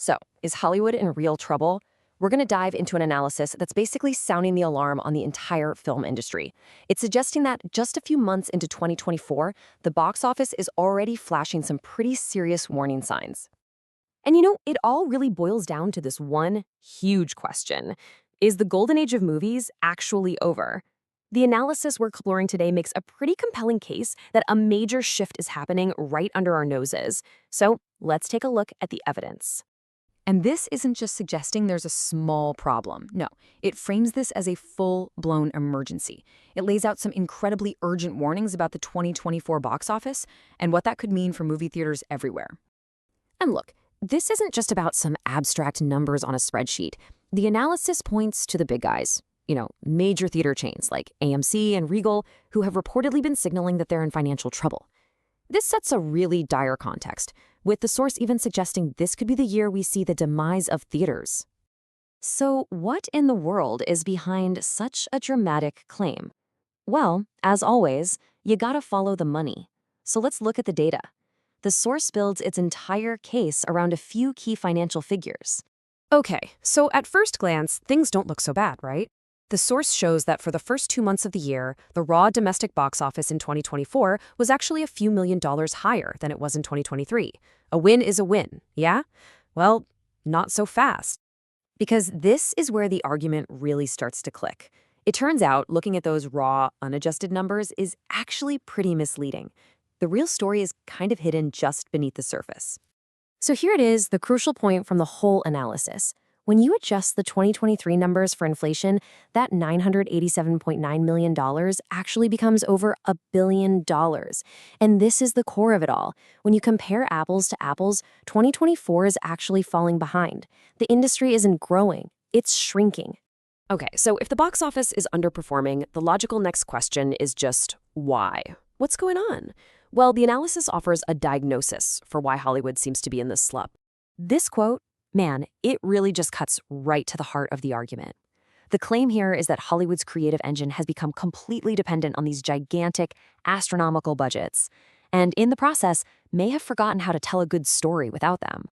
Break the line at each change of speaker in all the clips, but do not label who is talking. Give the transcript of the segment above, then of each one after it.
So, is Hollywood in real trouble? We're going to dive into an analysis that's basically sounding the alarm on the entire film industry. It's suggesting that just a few months into 2024, the box office is already flashing some pretty serious warning signs. And it all really boils down to this one huge question. Is the golden age of movies actually over? The analysis we're exploring today makes a pretty compelling case that a major shift is happening right under our noses. So let's take a look at the evidence. And this isn't just suggesting there's a small problem. No, it frames this as a full-blown emergency. It lays out some incredibly urgent warnings about the 2024 box office and what that could mean for movie theaters everywhere. And look, this isn't just about some abstract numbers on a spreadsheet. The analysis points to the big guys. Major theater chains like AMC and Regal, who have reportedly been signaling that they're in financial trouble. This sets a really dire context, with the source even suggesting this could be the year we see the demise of theaters. So what in the world is behind such a dramatic claim? Well, as always, you gotta follow the money. So let's look at the data. The source builds its entire case around a few key financial figures. Okay, so at first glance, things don't look so bad, right? The source shows that for the first 2 months of the year, the raw domestic box office in 2024 was actually a few $1,000,000 higher than it was in 2023. A win is a win, yeah? Well, not so fast. Because this is where the argument really starts to click. It turns out looking at those raw, unadjusted numbers is actually pretty misleading. The real story is kind of hidden just beneath the surface. So here it is, the crucial point from the whole analysis. When you adjust the 2023 numbers for inflation, that $987.9 million actually becomes over $1 billion. And this is the core of it all. When you compare apples to apples, 2024 is actually falling behind. The industry isn't growing, it's shrinking. Okay, so if the box office is underperforming, the logical next question is just why? What's going on? Well, the analysis offers a diagnosis for why Hollywood seems to be in this slump. This quote, man, it really just cuts right to the heart of the argument. The claim here is that Hollywood's creative engine has become completely dependent on these gigantic, astronomical budgets, and in the process, may have forgotten how to tell a good story without them.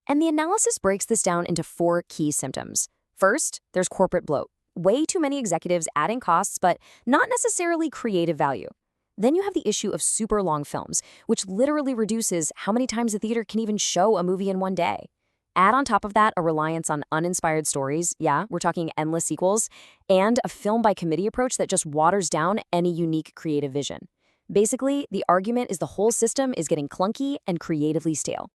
And the analysis breaks this down into 4 key symptoms. First, there's corporate bloat. Way too many executives adding costs, but not necessarily creative value. Then you have the issue of super long films, which literally reduces how many times a theater can even show a movie in one day. Add on top of that a reliance on uninspired stories, yeah, we're talking endless sequels, and a film by committee approach that just waters down any unique creative vision. Basically, the argument is the whole system is getting clunky and creatively stale.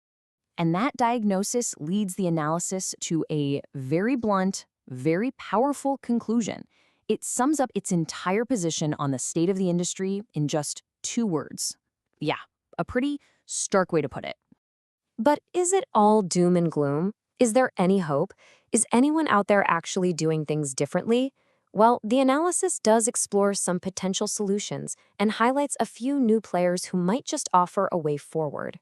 And that diagnosis leads the analysis to a very blunt, very powerful conclusion. It sums up its entire position on the state of the industry in just 2 words. Yeah, a pretty stark way to put it. But is it all doom and gloom? Is there any hope? Is anyone out there actually doing things differently? Well, the analysis does explore some potential solutions and highlights a few new players who might just offer a way forward.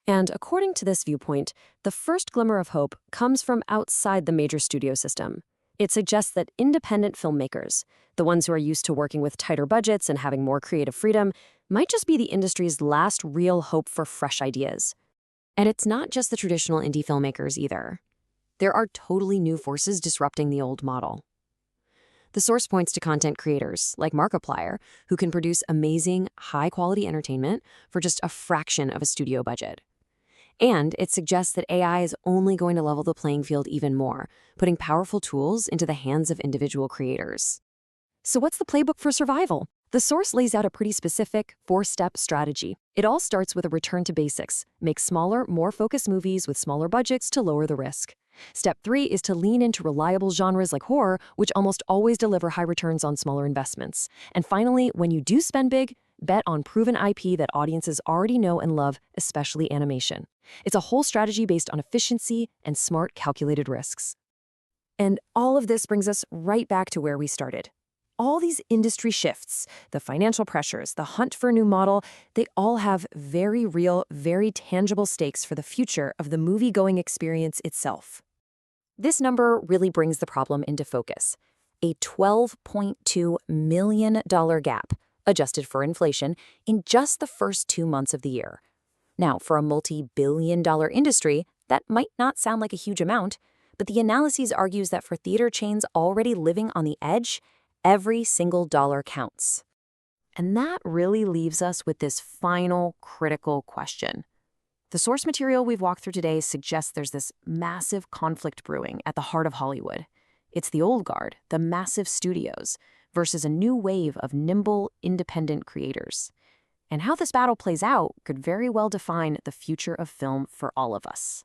And according to this viewpoint, the first glimmer of hope comes from outside the major studio system. It suggests that independent filmmakers, the ones who are used to working with tighter budgets and having more creative freedom, might just be the industry's last real hope for fresh ideas. And it's not just the traditional indie filmmakers either. There are totally new forces disrupting the old model. The source points to content creators like Markiplier, who can produce amazing, high-quality entertainment for just a fraction of a studio budget. And it suggests that AI is only going to level the playing field even more, putting powerful tools into the hands of individual creators. So what's the playbook for survival? The source lays out a pretty specific 4-step strategy. It all starts with a return to basics. Make smaller, more focused movies with smaller budgets to lower the risk. Step 3 is to lean into reliable genres like horror, which almost always deliver high returns on smaller investments. And finally, when you do spend big, bet on proven IP that audiences already know and love, especially animation. It's a whole strategy based on efficiency and smart, calculated risks. And all of this brings us right back to where we started. All these industry shifts, the financial pressures, the hunt for a new model, they all have very real, very tangible stakes for the future of the movie-going experience itself. This number really brings the problem into focus. A $12.2 million gap, adjusted for inflation, in just the first 2 months of the year. Now, for a multi-billion-dollar industry, That might not sound like a huge amount, but the analysis argues that for theater chains already living on the edge, every single dollar counts. And that really leaves us with this final critical question. The source material we've walked through today suggests there's this massive conflict brewing at the heart of Hollywood. It's the old guard, the massive studios, versus a new wave of nimble, independent creators. And how this battle plays out could very well define the future of film for all of us.